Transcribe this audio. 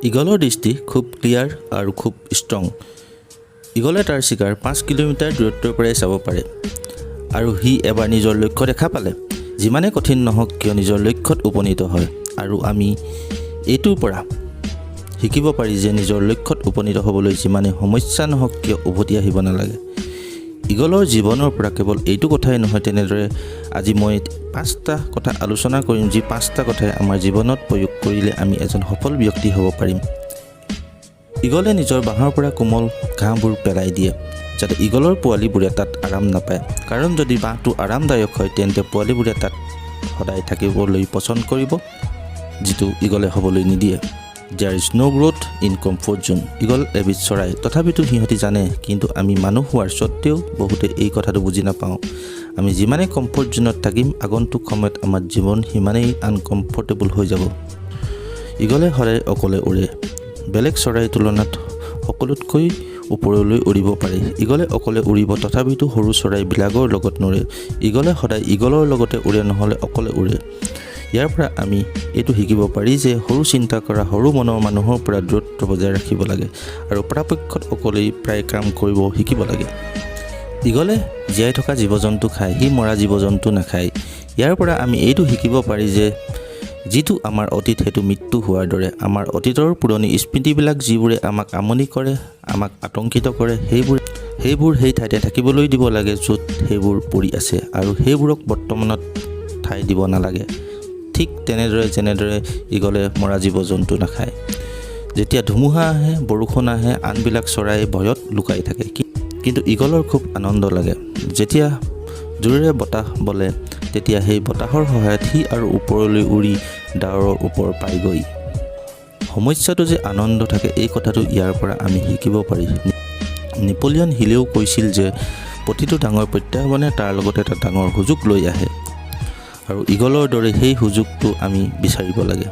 ইগলৰ দৃষ্টি খুব ক্লিয়াৰ আৰু খুব ষ্ট্ৰং। ইগলে তাৰ চিকাৰ 5 কিলোমিটাৰ দূৰত্বৰ পৰাই চাব পাৰে আৰু সি এবাৰ নিজৰ লক্ষ্য দেখা পালে যিমানে কঠিন নহওক কিয় নিজৰ লক্ষ্যত উপনীত হয়। আৰু আমি এইটোৰ পৰা শিকিব পাৰি যে নিজৰ লক্ষ্যত উপনীত হ'বলৈ যিমানে সমস্যা নহওক কিয় উভতি আহিব নালাগে। ইগলৰ জীৱনৰ পৰা কেৱল এইটো কথাই নহয়, তেনেদৰে আজি মই 5টা কথা আলোচনা কৰিম, যি 5টা কথাই আমাৰ জীৱনত প্ৰয়োগ কৰিলে আমি এজন সফল ব্যক্তি হ'ব পাৰিম। ইগলে নিজৰ বাহৰ পৰা কোমল ঘাঁহবোৰ পেলাই দিয়ে যাতে ইগলৰ পোৱালিবোৰে তাত আৰাম নাপায়, কাৰণ যদি বাঁহটো আৰামদায়ক হয় তেন্তে পোৱালিবোৰে তাত সদায় থাকিবলৈ পচন্দ কৰিব, যিটো ইগলে হ'বলৈ নিদিয়ে। There is no growth in comfort zone. Eagle এবিধ চৰাই, তথাপিতো সিহঁতি জানে, কিন্তু আমি মানুহ হোৱাৰ স্বত্তেও বহুতে এই কথাটো বুজি নাপাওঁ। আমি যিমানেই কমফৰ্ট জোনত থাকিম আগন্তুক সময়ত আমাৰ জীৱন সিমানেই আনকমফৰ্টেবল হৈ যাব। ইগলে সদায় অকলে উৰে, বেলেগ চৰাইৰ তুলনাত সকলোতকৈ ওপৰলৈ উৰিব পাৰে। ইগলে অকলে উৰিব, তথাপিতো সৰু চৰাইবিলাকৰ লগত নুৰে। ইগলে সদায় ইগলৰ লগতে উৰে, নহ'লে অকলে উৰে। ইয়াৰ পৰা আমি এইটো শিকিব পাৰি যে সৰু চিন্তা কৰা, সৰু মনৰ মানুহৰ পৰা দূৰত্ব বজাই ৰাখিব লাগে আৰু পৰাপক্ষত অকলেই প্ৰায় কাম কৰিব শিকিব লাগে। ইগলে জীয়াই থকা জীৱ জন্তু খায়, সি মৰা জীৱ জন্তু নাখায়। ইয়াৰ পৰা আমি এইটো শিকিব পাৰি যে যিটো আমাৰ অতীত সেইটো মৃত্যু হোৱাৰ দৰে। আমাৰ অতীতৰ পুৰণি স্মৃতিবিলাক যিবোৰে আমাক আমনি কৰে, আমাক আতংকিত কৰে, সেইবোৰ সেই ঠাইতে থাকিবলৈ দিব লাগে য'ত সেইবোৰ পৰি আছে, আৰু সেইবোৰক বৰ্তমানত ঠাই দিব নালাগে। ঠিক তেনেদৰে যেনেদৰে ইগলে মৰা জীৱ জন্তু নাখায়। যেতিয়া ধুমুহা আহে, বৰষুণ আহে, আনবিলাক চৰাই ভয়ত লুকাই থাকে, কিন্তু ইগলৰ খুব আনন্দ লাগে। যেতিয়া জোৰেৰে বতাহ বলে তেতিয়া সেই বতাহৰ সহায়ত সি আৰু ওপৰলৈ উৰি ডাৱৰৰ ওপৰ পায়গৈ। সমস্যাটো যে আনন্দ থাকে এই কথাটো ইয়াৰ পৰা আমি শিকিব পাৰি। নেপোলিয়ন হিলেও কৈছিল যে প্ৰতিটো ডাঙৰ প্ৰত্যাহ্বানে তাৰ লগত এটা ডাঙৰ সুযোগ লৈ আহে, আৰু ইগলৰ দৰে সেই সুযোগটো আমি বিচাৰিব লাগে।